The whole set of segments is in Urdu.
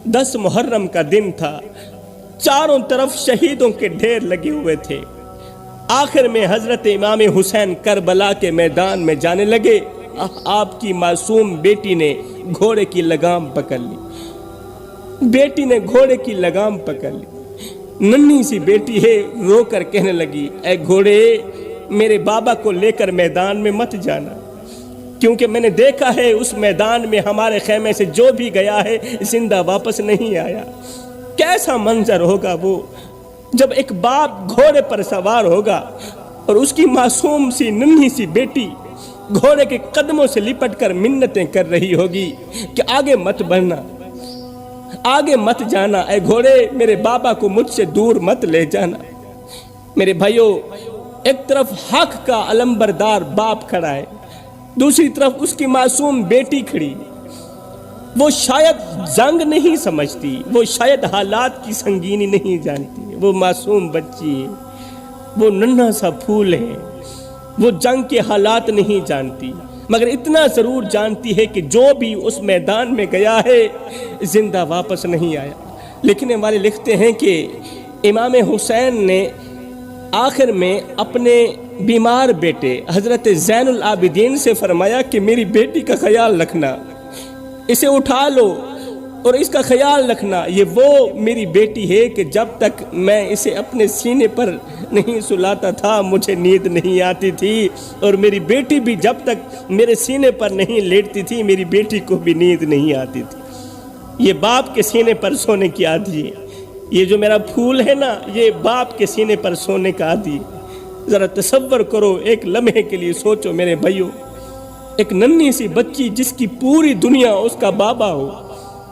10 محرم کا دن تھا، چاروں طرف شہیدوں کے ڈھیر لگے ہوئے تھے۔ آخر میں حضرت امام حسین کربلا کے میدان میں جانے لگے۔ آپ کی معصوم بیٹی نے گھوڑے کی لگام پکڑ لی، بیٹی نے گھوڑے کی لگام پکڑ لی۔ ننھی سی بیٹی ہے، رو کر کہنے لگی، اے گھوڑے، میرے بابا کو لے کر میدان میں مت جانا، کیونکہ میں نے دیکھا ہے اس میدان میں ہمارے خیمے سے جو بھی گیا ہے زندہ واپس نہیں آیا۔ کیسا منظر ہوگا وہ جب ایک باپ گھوڑے پر سوار ہوگا اور اس کی معصوم سی ننھی سی بیٹی گھوڑے کے قدموں سے لپٹ کر منتیں کر رہی ہوگی کہ آگے مت بڑھنا، آگے مت جانا، اے گھوڑے میرے بابا کو مجھ سے دور مت لے جانا۔ میرے بھائیوں، ایک طرف حق کا علمبردار باپ کھڑا ہے، دوسری طرف اس کی معصوم بیٹی کھڑی۔ وہ شاید جنگ نہیں سمجھتی، وہ شاید حالات کی سنگینی نہیں جانتی، وہ معصوم بچی ہے، وہ ننھا سا پھول ہے، وہ جنگ کے حالات نہیں جانتی، مگر اتنا ضرور جانتی ہے کہ جو بھی اس میدان میں گیا ہے زندہ واپس نہیں آیا۔ لکھنے والے لکھتے ہیں کہ امام حسین نے آخر میں اپنے بیمار بیٹے حضرت زین العابدین سے فرمایا کہ میری بیٹی کا خیال رکھنا، اسے اٹھا لو اور اس کا خیال رکھنا، یہ وہ میری بیٹی ہے کہ جب تک میں اسے اپنے سینے پر نہیں سلاتا تھا مجھے نیند نہیں آتی تھی، اور میری بیٹی بھی جب تک میرے سینے پر نہیں لیٹتی تھی میری بیٹی کو بھی نیند نہیں آتی تھی۔ یہ باپ کے سینے پر سونے کی عادی ہے، یہ جو میرا پھول ہے نا، یہ باپ کے سینے پر سونے کا عادی ہے۔ ذرا تصور کرو، ایک لمحے کے لیے سوچو میرے بھائیوں، ایک ننھی سی بچی جس کی پوری دنیا اس کا بابا ہو،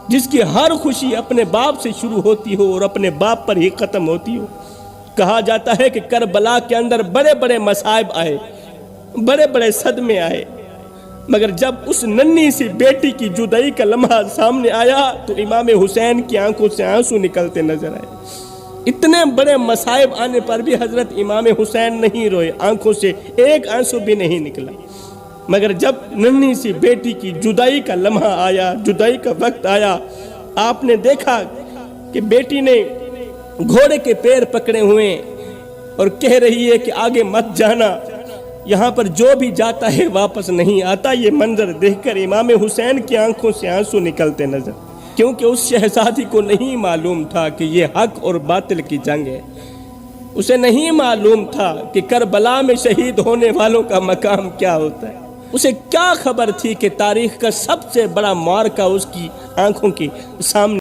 جس کی ہر خوشی اپنے باپ سے شروع ہوتی ہو اور اپنے باپ پر ہی ختم ہوتی ہو۔ کہا جاتا ہے کہ کربلا کے اندر بڑے بڑے مصائب آئے، بڑے بڑے صدمے آئے، مگر جب اس ننھی سی بیٹی کی جدائی کا لمحہ سامنے آیا تو امام حسین کی آنکھوں سے آنسو نکلتے نظر آئے۔ اتنے بڑے مصائب آنے پر بھی حضرت امام حسین نہیں روئے، آنکھوں سے ایک آنسو بھی نہیں نکلا، مگر جب ننھی سی بیٹی کی جدائی کا لمحہ آیا، جدائی کا وقت آیا، آپ نے دیکھا کہ بیٹی نے گھوڑے کے پیر پکڑے ہوئے اور کہہ رہی ہے کہ آگے مت جانا، یہاں پر جو بھی جاتا ہے واپس نہیں آتا۔ یہ منظر دیکھ کر امام حسین کی آنکھوں سے آنسو نکلتے نظر، کیونکہ اس شہزادی کو نہیں معلوم تھا کہ یہ حق اور باطل کی جنگ ہے، اسے نہیں معلوم تھا کہ کربلا میں شہید ہونے والوں کا مقام کیا ہوتا ہے، اسے کیا خبر تھی کہ تاریخ کا سب سے بڑا معرکہ اس کی آنکھوں کے سامنے